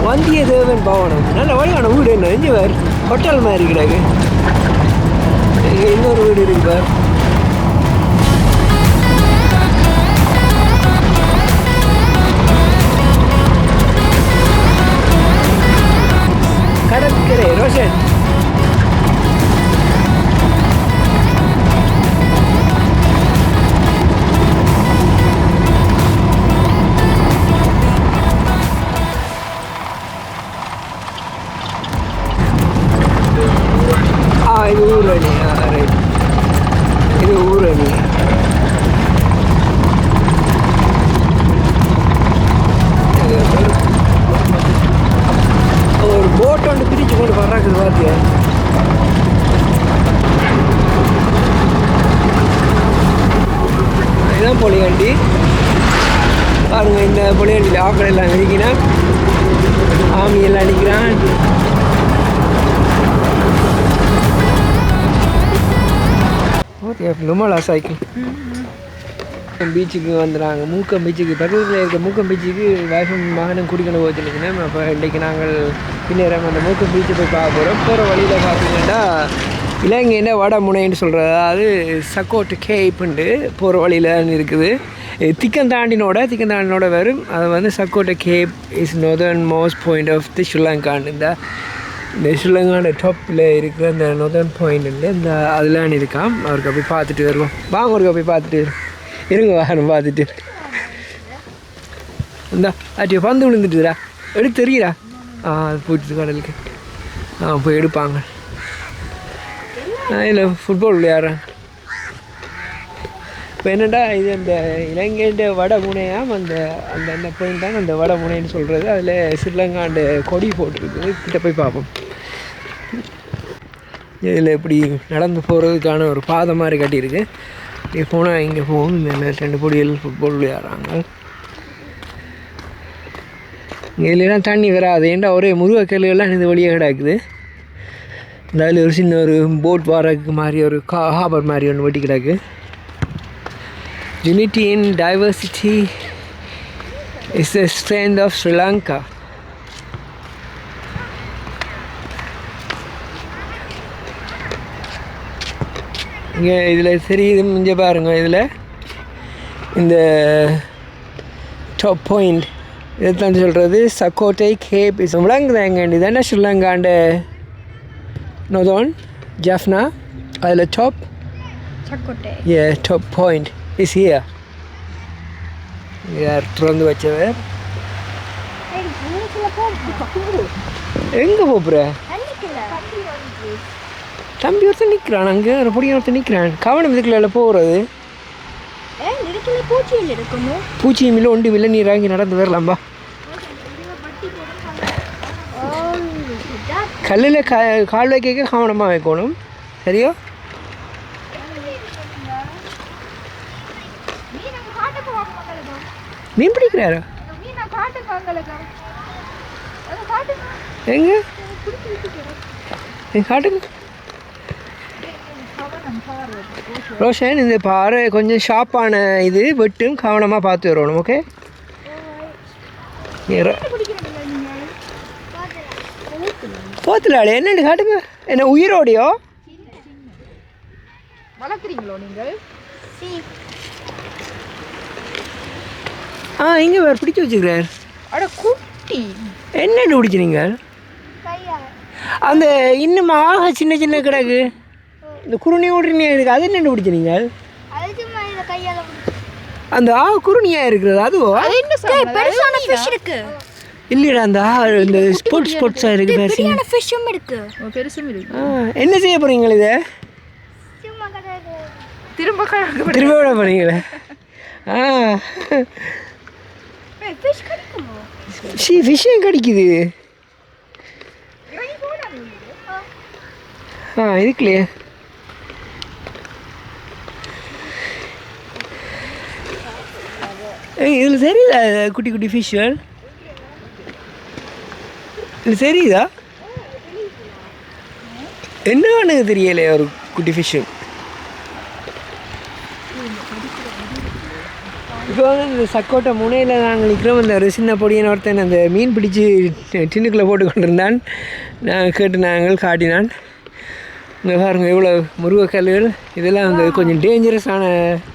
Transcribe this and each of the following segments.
வந்தியத்தேவன் பவனம் நல்ல வழியான வீடு என்ன இங்கே வேறு ஹோட்டல் மாதிரி கிடையாது. இங்கே இன்னொரு வீடு இருக்கு பார். கடற்கரை ரோஷன் இது ஊரணி. ரைட், இது ஊரணி. ஒரு போட் ஒன்று பிரித்து கொண்டு வர்றாங்க பார்த்தியா. இதுதான் பொலியாண்டி பாருங்க. இந்த பொலியாண்டியில் ஆக்கள் எல்லாம் நிற்கிறேன், ஆமி எல்லாம் நிற்கிறான். லுமலா சைக்கிள் பீச்சுக்கு வந்துடுறாங்க. மூக்கம் பீச்சுக்கு பக்கத்தில் இருக்க மூக்கம் பீச்சுக்கு வைஃபும் மகனும் குடிக்கணும் போச்சுருக்கேன். அப்போ இன்றைக்கி நாங்கள் பின்னேறம் அந்த மூக்கம் பீச்சை போய் பார்க்க போகிறோம். போகிற வழியில் பார்த்தீங்கன்னா இலங்கையில வடமுனைன்னு சொல்கிறது, அதாவது சக்கோட்டு கேப்புண்டு போகிற வழியில் இருக்குது. திக்கந்தாண்டினோட வரும். அது வந்து Sakkottai cape is northernmost point of the ஸ்ரீலங்கான்னு இந்த ஸ்ரீலங்கான டாப்பில் இருக்கிற அந்த நார்தர்ன் பாயிண்ட் இந்த அதெல்லாம் இருக்கான். அவருக்கு போய் பார்த்துட்டு வருவோம். வாங்க, அவருக்கு போய் பார்த்துட்டு இருங்க, வாரம் பார்த்துட்டு இந்தா ஆட்டியோ பந்து விழுந்துட்டுதா எடுத்து தெரியுறா. அது போயிட்டு கடலுக்கு போய் எடுப்பாங்க. இல்லை ஃபுட்பால் விளையாடுறேன். இப்போ என்னென்னா இது அந்த இலங்கைண்ட வடமுனையாம் அந்த அந்த அந்த பாயிண்ட் தான் அந்த வடமுனைன்னு சொல்கிறது. அதில் ஸ்ரீலங்காண்ட கொடி போட்டிருக்குது. கிட்ட போய் பார்ப்போம். இதில் இப்படி நடந்து போகிறதுக்கான ஒரு பாதை மாதிரி கட்டியிருக்கு. இப்படி போனால் இங்கே போகும். இந்த 2 பொடிகள் ஃபுட்பால் விளையாடுறாங்க. இங்கே இல்லைன்னா தண்ணி வராது. ஏன்டா ஒரே முருகக்கல்லுகள்லாம் இந்த வழியாக கிடக்குது. இந்த அதில் ஒரு சின்ன ஒரு போட் வாரக்கு மாதிரி ஒரு ஹாபர் மாதிரி ஒன்று வெட்டி கிடக்கு. Unity in diversity is the strength of Sri Lanka. இங்கே இதில் தெரியுது, இங்கே பாருங்க. இதில் இந்த டாப் பாயிண்ட் இதைத்தான் சொல்கிறது சக்கோட்டை கேப் இஸ் விளங்குதா. எங்கே இதுதானே ஸ்ரீலங்காண்ட நோதோன் ஜாஃப்னா. அதில் top Sakkottai top point is here. யார் திறந்து வச்சவர்? எங்கே போகிற? தம்பி ஒருத்தர் நிற்கிறான். அங்கே ஒரு பொடிய ஒருத்தர் நிற்கிறான். கவனம் இதுக்குள்ள போகிறது. பூச்சியும் இல்லை ஒன்றும் இல்லை. நீ இறங்கி நடந்து வரலாம்பா. கல்லில் கால் வைக்க கவனமாக வைக்கணும். சரியோ? மீன் பிடிக்கிறாரா? எங்க காட்டுங்க ரோஷன். இந்த பாறை கொஞ்சம் ஷார்ப்பான இது வெட்டும், கவனமாக பார்த்து வரணும். ஓகே. போத்துலாளே என்னென்னு காட்டுங்க. என்ன உயிரோடையோ வளர்க்குறீங்களோ நீங்கள்? இங்கே வேறு பிடிச்சி வச்சுக்கிறார். அட குட்டி என்னென்னு பிடிச்சி நீங்கள்? அந்த இன்னும் ஆக சின்ன சின்ன கிடக்கு இந்த குருணி உடனே இருக்குது. அது என்னென்னு பிடிச்சி நீங்கள்? அந்த குருணியாக இருக்கிறது அதுவோ? இல்லைடா, அந்த இந்த ஸ்போர்ட்ஸாக இருக்குது. என்ன செய்ய போகிறீங்களா இதை? திரும்ப விட போகிறீங்களே? ஃபிஷ்ஷும் கிடைக்குது. இருக்குல்லையே. இதில் தெரியுதா குட்டி குட்டி ஃபிஷ்ஷுகள்? இதில் தெரியுதா? என்ன எனக்கு தெரியலையே ஒரு குட்டி ஃபிஷ்ஷு. இப்போ வந்து இந்த சக்கோட்டை முனையில் நாங்கள் நிற்கிறோம். இந்த ஒரு சின்ன பொடியன் ஒருத்தன் அந்த மீன் பிடிச்சி டின்னுக்குள்ளே போட்டு கொண்டிருந்தான். நான் கேட்டு நாங்கள் காட்டினான். இங்கே பாருங்கள் இவ்வளோ முருகைக்கல்லுகள். இதெல்லாம் வந்து கொஞ்சம் டேஞ்சரஸான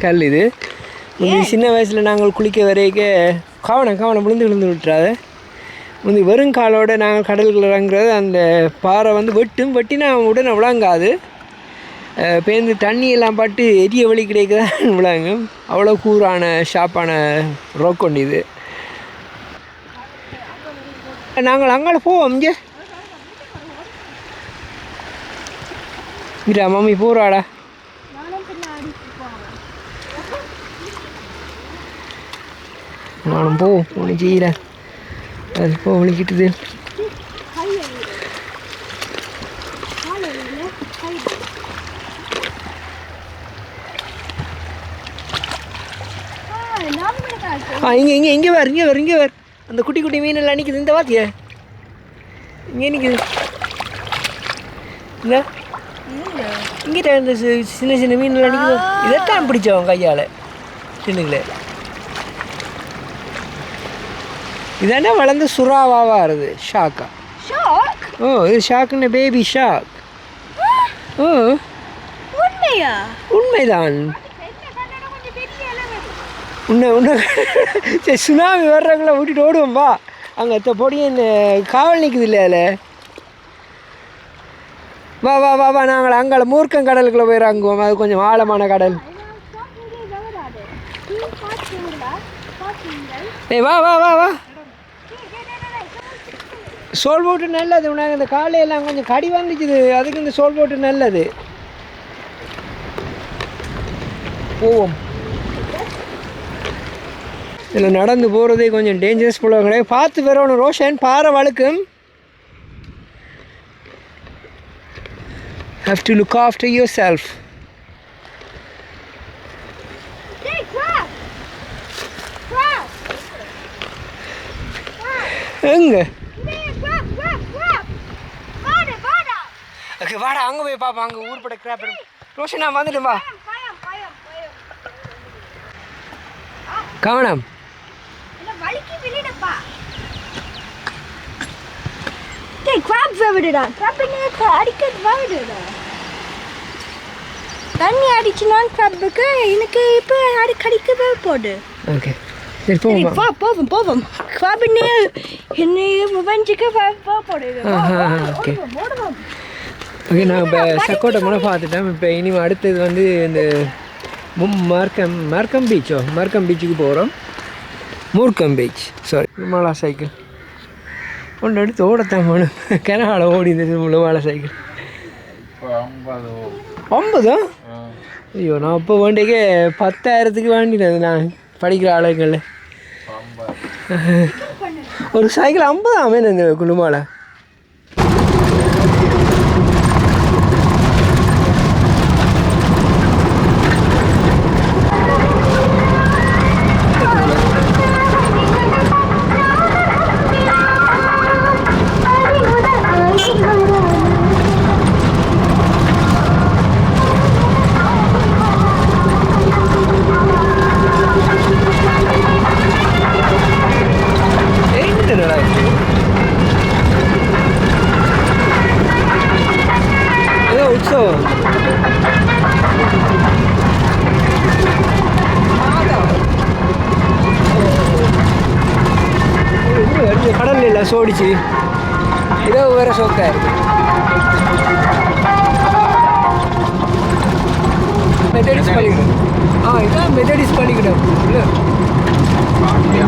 கல். இது சின்ன வயசில் நாங்கள் குளிக்க வரைக்க கவனம் விழுந்து விட்டுறாது. முந்தி வெறும் காலோடு நாங்கள் கடலுக்குள்ள இறங்குறது. அந்த பாறை வந்து வெட்டினா உடனே விளங்காது. பேருந்து தண்ணியெல்லாம் பட்டு எரிய வழி கிடைக்கதான் விளங்கும். அவ்வளோ கூரான ஷாப்பான ரோக் கொண்டு இது. நாங்கள் அங்கே போவோம். இங்கே மம்மி போகிறாடா. நானும் போவோம். ஒன்று செய்யல அது போ வலிக்கிட்டுது. இங்கே வேறு அந்த குட்டி குட்டி மீனெல்லாம் நிற்குது. இந்த வாத்திய இங்கே நிற்குது. இல்லை இங்கிட்ட இந்த சின்ன மீனெல்லாம் நிற்குது. இதைத்தான் பிடிச்சவன் கையால் சின்னங்களே. இதானே வளர்ந்து சுறாவாக வருது. ஷாக்கா? ஓ இது ஷாக்குன்னு பேபி ஷாக். ஓ உண்மைதான். சரி சுனாமி வர்றவங்கள விட்டுட்டு ஓடுவோம்பா. அங்கே பொடியன் காவல் நிற்குது இல்லை அதில். வா நாங்கள் அங்கே மூர்க்கம் கடலுக்குள்ளே போய் இறங்குவோம். அது கொஞ்சம் ஆழமான கடல். வா சோல் போட்டு நல்லது. உனக்கு இந்த காலையெல்லாம் கொஞ்சம் கடி வந்துச்சுது. அதுக்கு இந்த சோல் போட்டு நல்லது. போவோம். இதில் நடந்து போகிறதே கொஞ்சம் டேஞ்சரஸ் போல கிடையாது. பார்த்து வரணும் ரோஷன். பாறை வழுக்கும். Have to look after yourself. எங்க ஓகே வாடா அங்கே போய் பாப்பா. அங்கே ஊர்பட கிராப். ரோஷன் நான் வந்துட்டேன். வா கவனம். தண்ணி அடிச்சுனா கிராப்புக்கு எனக்கு இப்போ கடிக்கவே போடு. ஓகே சரி போவோம். போவோம் கிராப்பினே என்னைய வஞ்சிக்க போடு. ஓகே ஓகே நான் இப்போ சக்கோட்டை முனை பார்த்துட்டேன். இப்போ இனிமே அடுத்தது வந்து இந்த மார்க்கம் பீச்சுக்கு போகிறோம். மூர்க்கம் பீச் சாரி முழுமாலா சைக்கிள் ஒன்று எடுத்து ஓடத்தான் போகணும். கிணவால ஓடி இருந்தது முழுமாலா சைக்கிள். 50? ஐயோ நான் இப்போ வேண்டியக்கே 10,000க்கு வேண்டினது. நான் படிக்கிற ஆளுங்களில் ஒரு சைக்கிள் 50 ஆமேன் இந்த குழுமால. கடல் இல்லை சோடிச்சு. இதோ வேற சோக்கா இருக்கு. மெத்தடிஸ் பள்ளிக்கூடம். இதான் மெத்தடிஸ் பள்ளிக்கூடம் இல்லை.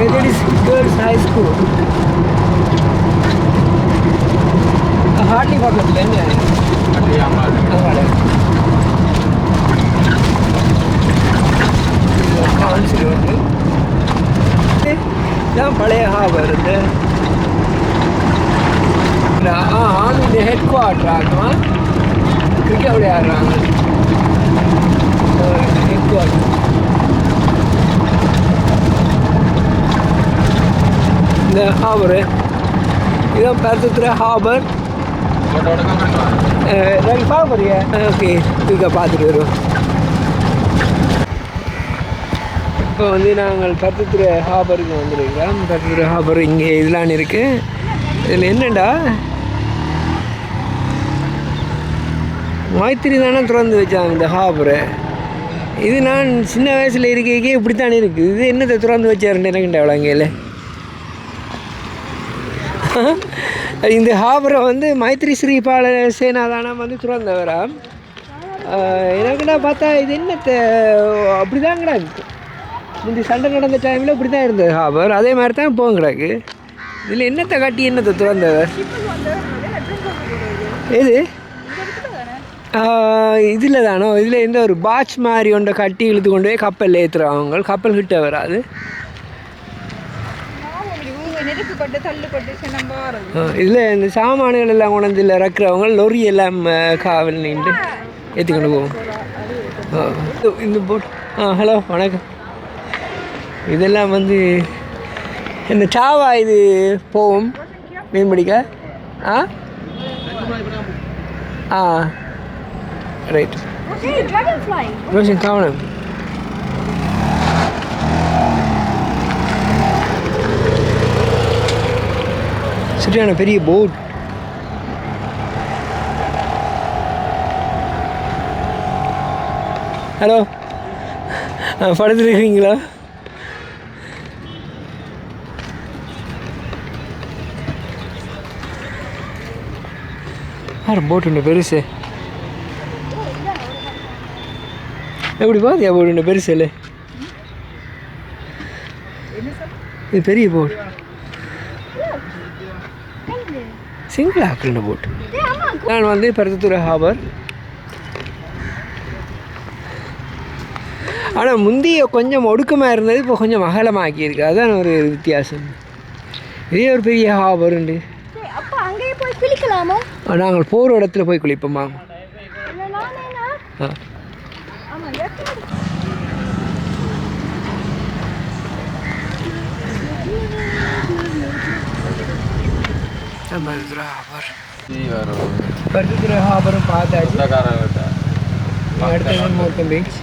Methodist girls high school. Hartley பக்கத்தில் என்ன கவுன்சில் வந்து இதான் பழைய ஹாபர். ஆர்மி ஹெட் குவார்டர் ஆகும். கிரிக்கெட் விளையாடுறாங்க. ஹெட் குவார்டர் இந்த ஹாபரு. இதான் பருத்துற ஹாபர். பார்க்க போறியா? ஓகே குயிக்காக பார்த்துட்டு வருவோம். இப்போ வந்து நாங்கள் பருத்தித்துறை ஹாபருக்கு வந்துருக்கிறோம். பருத்தித்துறை ஹாபர் இங்கே இதெல்லாம் இருக்குது. இதில் என்னென்னா மைத்திரி தானே திறந்து வச்சாங்க இந்த ஹாபரை. இது நான் சின்ன வயசில் இருக்கே இப்படித்தானே இருக்குது. இது என்னத்தை திறந்து வச்சாருன்னு எனக்குண்டா வழங்கையில். இந்த ஹாபரை வந்து மைத்திரி ஸ்ரீபால சேனாதானா வந்து திறந்தவரா. எனக்குண்டா பார்த்தா இது என்னத்தை அப்படி தான் கிடக்கு. முந்தி சண்டை நடந்த டைமில் இப்படி தான் இருந்தது ஹாபர். அதே மாதிரி தான் போகும் கிடக்கு. இதில் என்னத்தை காட்டி என்னத்தை திறந்தவர் எது இதில் தானோ. இதில் எந்த ஒரு பாட்ச் மாதிரி ஒன்றை கட்டி இழுத்து கொண்டு போய் கப்பலில் ஏற்றுறவங்க. கப்பல் கிட்ட வராது. இதில் இந்த சாமான்கள் எல்லாம் கொண்டு இதில் இறக்குறவங்க லொரி எல்லாம் காவல் நின்று ஏற்றிக்கொண்டு போவோம். இந்த போட் ஹலோ வணக்கம். இதெல்லாம் வந்து இந்த சாவா இது போகும் மீன் பிடிக்க. ரைட் ரோஷன் கவனம். சரியான பெரிய போட். ஹலோ படுத்துருக்கீங்களா? போட் ஒன்று பெருசு எப்படி பாத்தியா? போட் ஒன்று பெருசு இல்லை, இது பெரிய போட். Single ஆக்கிற boat. நான் வந்து பருத்தித்துறை ஹாபர். ஆனால் முந்தைய கொஞ்சம் ஒடுக்கமாக இருந்தது, இப்போ கொஞ்சம் அகலமாக்கியிருக்கு. அதுதான் ஒரு வித்தியாசம். இதே ஒரு பெரிய ஹாபர் உண்டு. நாங்கள் போகிற இடத்துல போய் குளிப்போமா? பருத்தித்துறை ஹாபரும் பார்த்தாச்சு. அடுத்தது மோக்கம் பீச்.